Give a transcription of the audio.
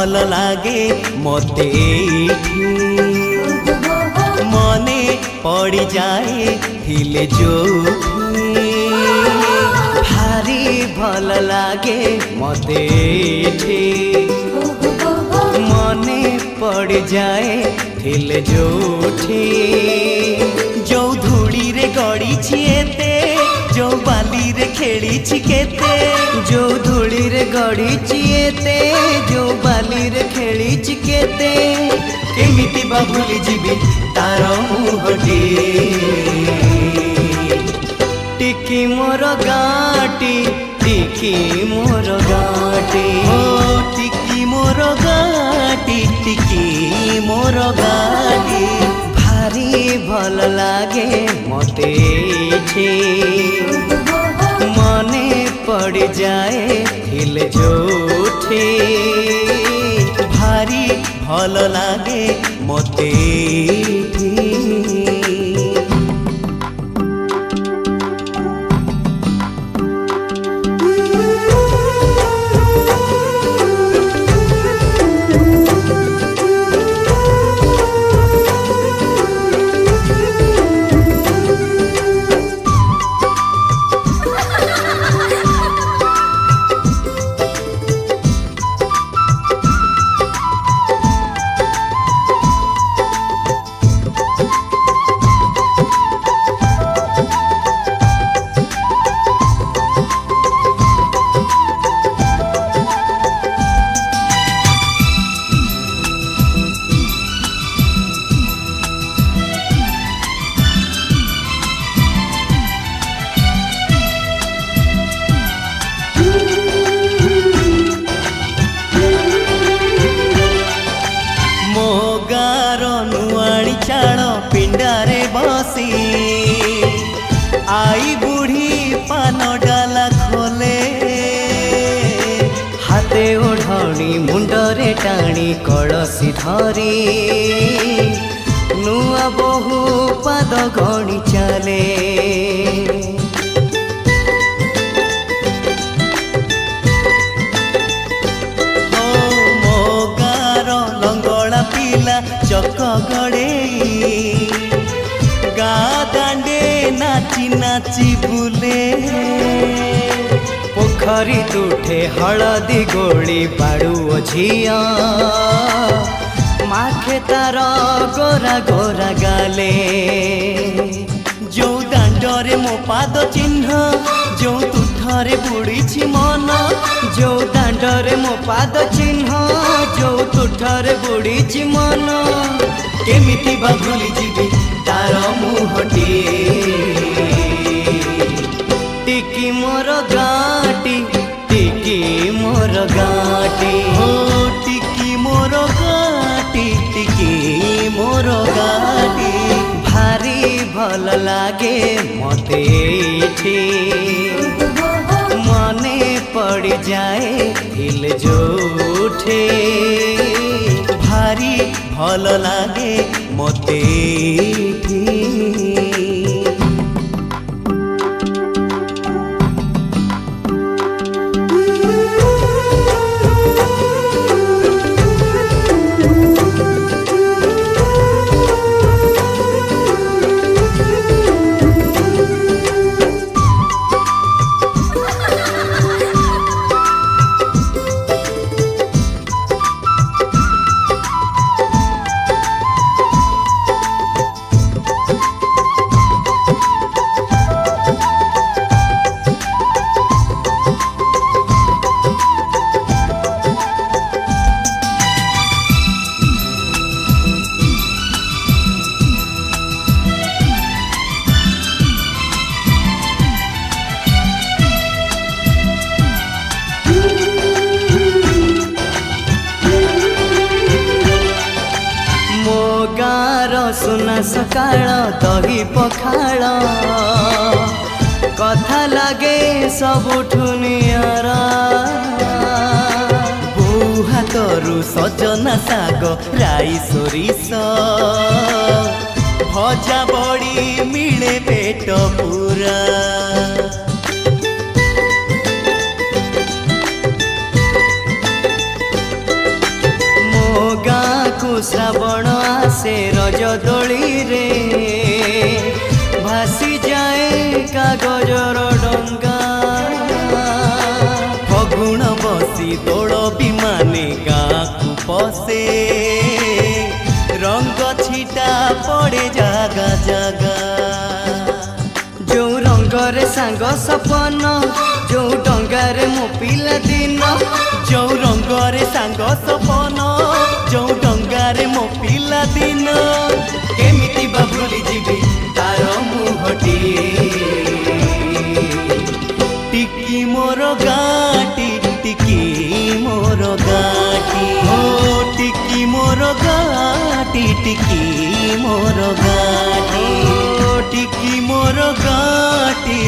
भल लागे मते मने पड़ी जाए हिले जो भारी भल लागे मते मने पड़ जाए हिले जोठी जो धूड़ी रे गड़ी छिएते जो बाली रे खेली छिकेते जो धूड़ी रे गड़ी छिएते जो बाली रे खेली छिकेते केमिति बा भूली जीवी तार मुहटी टिकी मोर गाटी टिकी मोर गाटी ओ टिकी मोर गाटी टिकी मोर गाटी भारी भल लागे मते मने पड़ जाए हिल जोठे भारी भल लागे मते पिंडारे बसी आई बुढ़ी पान डाला खोले हाथे ओढ़णी मुंडरे टाणी कलसी धरी नुआ बहु पाद गणी चले मो गार लंगड़ा पिला चक गड़े दांडे नाची नाची बुले पोखरी तुठे हलदी गोली बाड़ू झिया माखे तार गोरा गोरा गाले जो दांडरे मो पाद चिन्ह जो तुठरे बुड़ी मन जो दांडरे मो पाद चिन्ह जो तुठरे बुड़ी मन केमिति बा भूली जीवी तार मुहटी टिकी मोर गाटी टिकी मोर गाटी ओ टिकी मोर गाटी टिकी मोर गाटी भारी भल लागे मते मने पड़ जाए हिल जोठे भारी भल लागे मते सुना सकाळ दही पखाळ कथा लगे सबुठु नियारा बो हाथरू सजना साग राई सोरिष भजा बड़ी मिले पेट पूरा कागजर डंगा फगुण बसी दौड़ विमाने गाँकु पसे रंग छिटा पड़े जागा जागा जो रंगरे सांग सपन जो डंगारे मो पिला दिन जो रंगरे सांग सपन जो डंगारे मो पिला दिन केमिति बा भूली जीवी तार मुहटी टिकी मोर गाटी टिकी मोर गाटी हो टिकी मोर गाटी टिकी मोर गाटी टिकी मोर गाटी